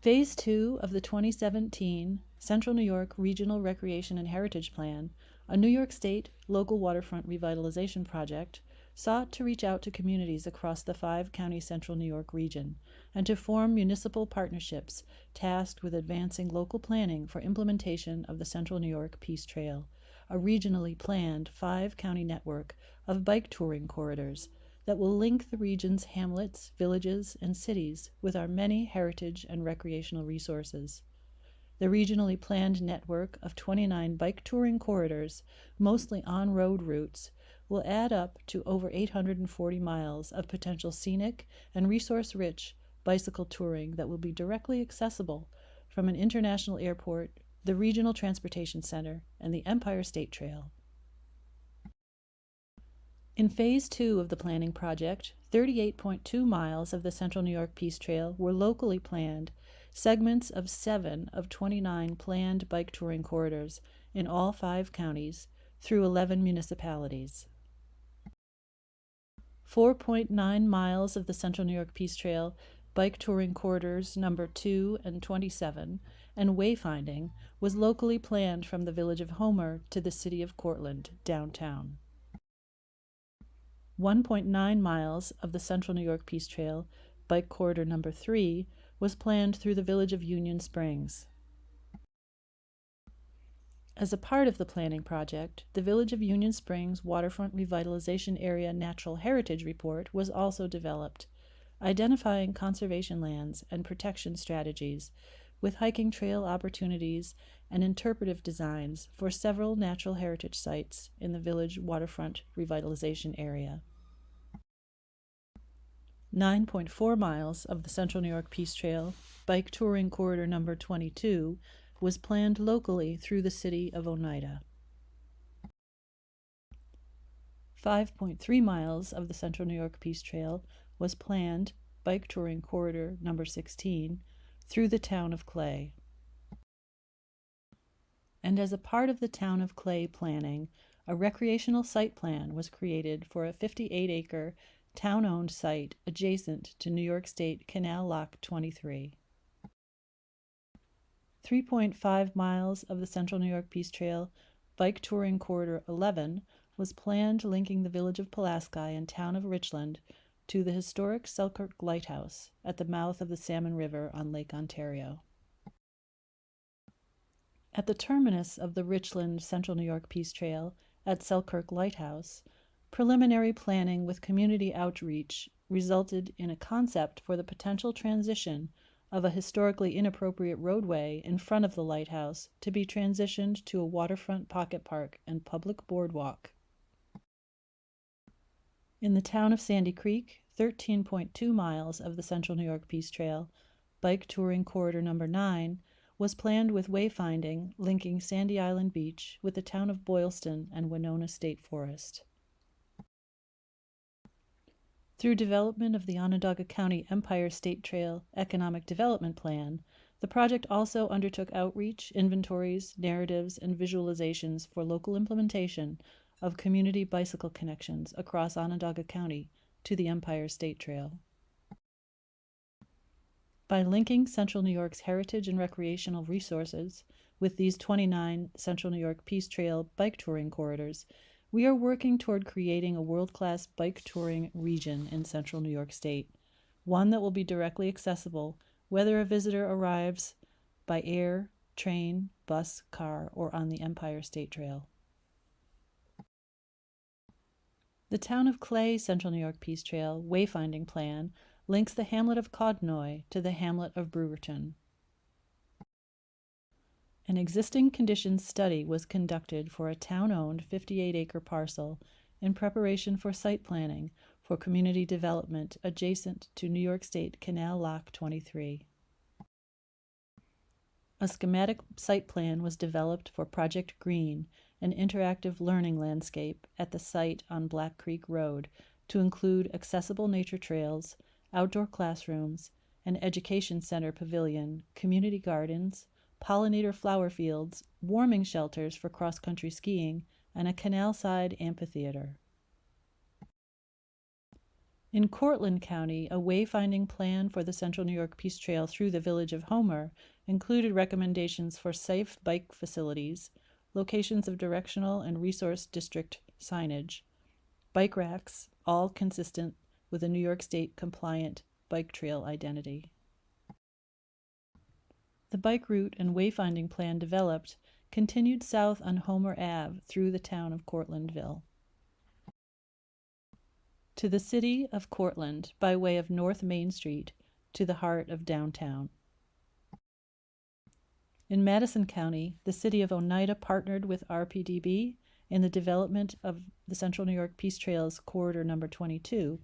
Phase 2 of the 2017 Central New York Regional Recreation and Heritage Plan, a New York State local waterfront revitalization project, sought to reach out to communities across the 5-county Central New York region and to form municipal partnerships tasked with advancing local planning for implementation of the Central New York Peace Trail, a regionally planned 5-county network of bike touring corridors that will link the region's hamlets, villages, and cities with our many heritage and recreational resources. The regionally planned network of 29 bike touring corridors, mostly on-road routes, will add up to over 840 miles of potential scenic and resource-rich bicycle touring that will be directly accessible from an international airport, the Regional Transportation Center, and the Empire State Trail. In Phase 2 of the planning project, 38.2 miles of the Central New York Peace Trail were locally planned, segments of 7 of 29 planned bike touring corridors in all 5 counties through 11 municipalities. 4.9 miles of the Central New York Peace Trail bike touring corridors number 2 and 27 and wayfinding was locally planned from the village of Homer to the city of Cortlandt, downtown. 1.9 miles of the Central New York Peace Trail, bike corridor number 3, was planned through the village of Union Springs. As a part of the planning project, the Village of Union Springs Waterfront Revitalization Area Natural Heritage Report was also developed, identifying conservation lands and protection strategies, with hiking trail opportunities and interpretive designs for several natural heritage sites in the village waterfront revitalization area. 9.4 miles of the Central New York Peace Trail, bike touring corridor number 22, was planned locally through the city of Oneida. 5.3 miles of the Central New York Peace Trail was planned, bike touring corridor number 16, through the town of Clay. And as a part of the town of Clay planning, a recreational site plan was created for a 58-acre town-owned site adjacent to New York State Canal Lock 23. 3.5 miles of the Central New York Peace Trail, bike touring corridor 11, was planned linking the village of Pulaski and town of Richland to the historic Selkirk Lighthouse at the mouth of the Salmon River on Lake Ontario. At the terminus of the Richland Central New York Peace Trail at Selkirk Lighthouse, preliminary planning with community outreach resulted in a concept for the potential transition of a historically inappropriate roadway in front of the lighthouse to be transitioned to a waterfront pocket park and public boardwalk. In the town of Sandy Creek, 13.2 miles of the Central New York Peace Trail, bike touring corridor number 9, was planned with wayfinding linking Sandy Island Beach with the town of Boylston and Winona State Forest. Through development of the Onondaga County Empire State Trail Economic Development Plan, the project also undertook outreach, inventories, narratives, and visualizations for local implementation of community bicycle connections across Onondaga County to the Empire State Trail. By linking Central New York's heritage and recreational resources with these 29 Central New York Peace Trail bike touring corridors, we are working toward creating a world-class bike touring region in Central New York State, one that will be directly accessible whether a visitor arrives by air, train, bus, car, or on the Empire State Trail. The Town of Clay Central New York Peace Trail wayfinding plan links the hamlet of Codnoy to the hamlet of Brewerton. An existing conditions study was conducted for a town-owned 58-acre parcel in preparation for site planning for community development adjacent to New York State Canal Lock 23. A schematic site plan was developed for Project Green, an interactive learning landscape at the site on Black Creek Road, to include accessible nature trails, outdoor classrooms, an education center pavilion, community gardens, pollinator flower fields, warming shelters for cross-country skiing, and a canal-side amphitheater. In Cortland County, a wayfinding plan for the Central New York Peace Trail through the village of Homer included recommendations for safe bike facilities, locations of directional and resource district signage, bike racks, all consistent with a New York State compliant bike trail identity. The bike route and wayfinding plan developed continued south on Homer Ave through the town of Cortlandville to the city of Cortland by way of North Main Street to the heart of downtown. In Madison County, the city of Oneida partnered with RPDB in the development of the Central New York Peace Trail's Corridor Number 22,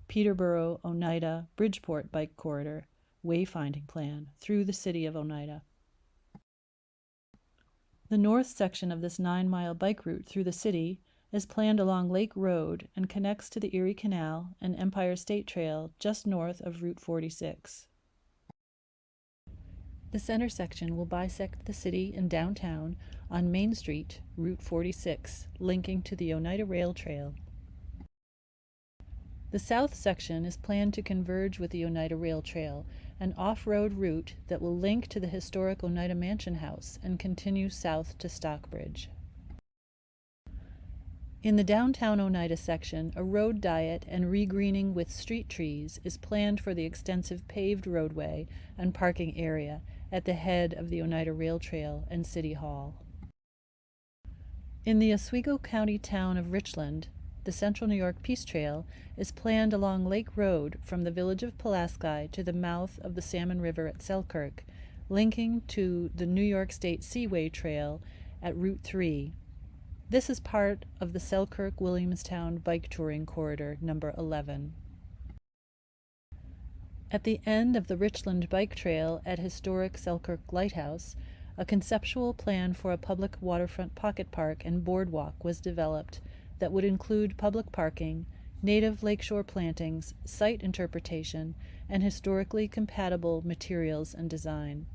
Peterborough, Oneida, Bridgeport Bike Corridor, wayfinding plan through the city of Oneida. The north section of this 9-mile bike route through the city is planned along Lake Road and connects to the Erie Canal and Empire State Trail just north of Route 46. The center section will bisect the city and downtown on Main Street, Route 46, linking to the Oneida Rail Trail. The south section is planned to converge with the Oneida Rail Trail, an off-road route that will link to the historic Oneida Mansion House and continue south to Stockbridge. In the downtown Oneida section, a road diet and regreening with street trees is planned for the extensive paved roadway and parking area at the head of the Oneida Rail Trail and City Hall. In the Oswego County town of Richland, the Central New York Peace Trail is planned along Lake Road from the village of Pulaski to the mouth of the Salmon River at Selkirk, linking to the New York State Seaway Trail at Route 3. This is part of the Selkirk-Williamstown Bike Touring Corridor Number 11. At the end of the Richland Bike Trail at historic Selkirk Lighthouse, a conceptual plan for a public waterfront pocket park and boardwalk was developed that would include public parking, native lakeshore plantings, site interpretation, and historically compatible materials and design.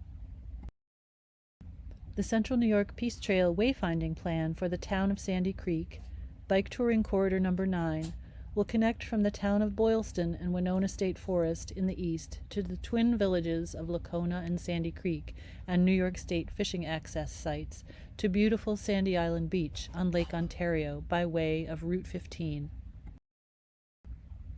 The Central New York Peace Trail wayfinding plan for the town of Sandy Creek, Bike Touring Corridor Number 9, will connect from the town of Boylston and Winona State Forest in the east to the twin villages of Lacona and Sandy Creek and New York State fishing access sites to beautiful Sandy Island Beach on Lake Ontario by way of Route 15.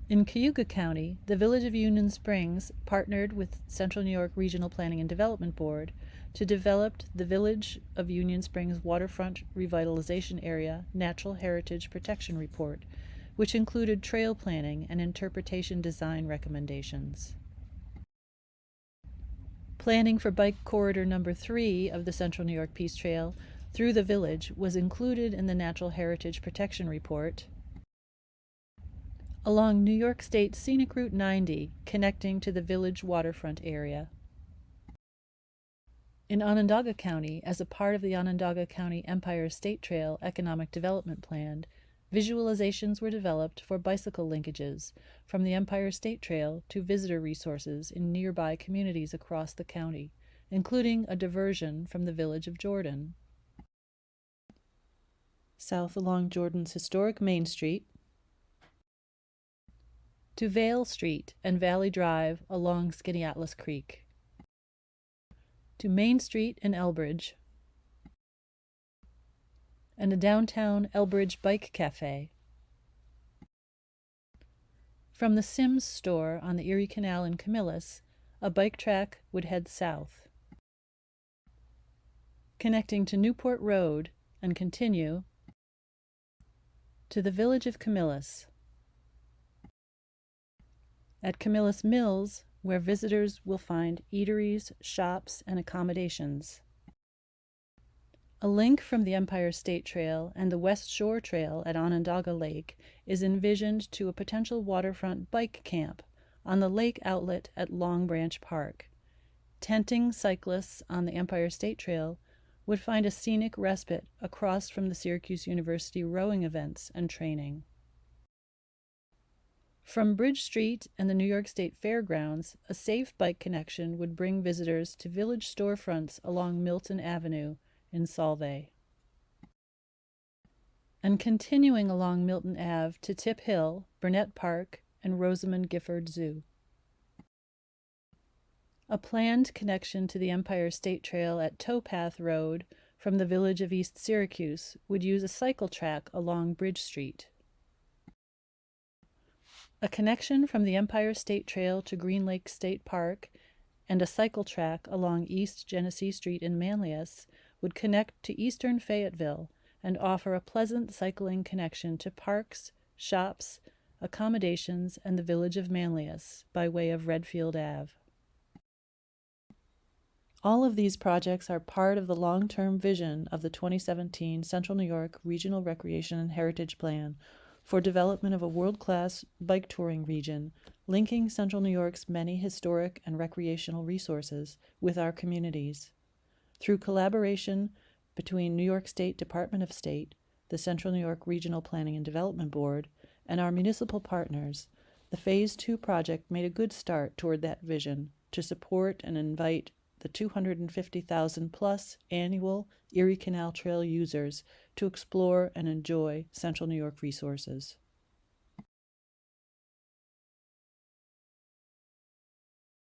In Cayuga County, the Village of Union Springs partnered with Central New York Regional Planning and Development Board to develop the Village of Union Springs Waterfront Revitalization Area Natural Heritage Protection Report, which included trail planning and interpretation design recommendations. Planning for Bike Corridor Number 3 of the Central New York Peace Trail through the village was included in the Natural Heritage Protection Report. Along New York State Scenic Route 90, connecting to the village waterfront area. In Onondaga County, as a part of the Onondaga County Empire State Trail Economic Development Plan, visualizations were developed for bicycle linkages from the Empire State Trail to visitor resources in nearby communities across the county, including a diversion from the village of Jordan. South along Jordan's historic Main Street, to Vale Street and Valley Drive along Skaneateles Creek, to Main Street in Elbridge, and a downtown Elbridge Bike Cafe. From the Sims store on the Erie Canal in Camillus, a bike track would head south, connecting to Newport Road and continue to the village of Camillus. At Camillus Mills, where visitors will find eateries, shops, and accommodations. A link from the Empire State Trail and the West Shore Trail at Onondaga Lake is envisioned to a potential waterfront bike camp on the lake outlet at Long Branch Park. Tenting cyclists on the Empire State Trail would find a scenic respite across from the Syracuse University rowing events and training. From Bridge Street and the New York State Fairgrounds, a safe bike connection would bring visitors to village storefronts along Milton Avenue in Solvay. And continuing along Milton Ave to Tip Hill, Burnett Park, and Rosamond Gifford Zoo. A planned connection to the Empire State Trail at Towpath Road from the village of East Syracuse would use a cycle track along Bridge Street. A connection from the Empire State Trail to Green Lake State Park and a cycle track along East Genesee Street in Manlius would connect to eastern Fayetteville and offer a pleasant cycling connection to parks, shops, accommodations, and the village of Manlius by way of Redfield Ave. All of these projects are part of the long-term vision of the 2017 Central New York Regional Recreation and Heritage Plan for development of a world-class bike touring region, linking Central New York's many historic and recreational resources with our communities. Through collaboration between New York State Department of State, the Central New York Regional Planning and Development Board, and our municipal partners, the Phase 2 project made a good start toward that vision to support and invite the 250,000-plus annual Erie Canal Trail users to explore and enjoy Central New York resources.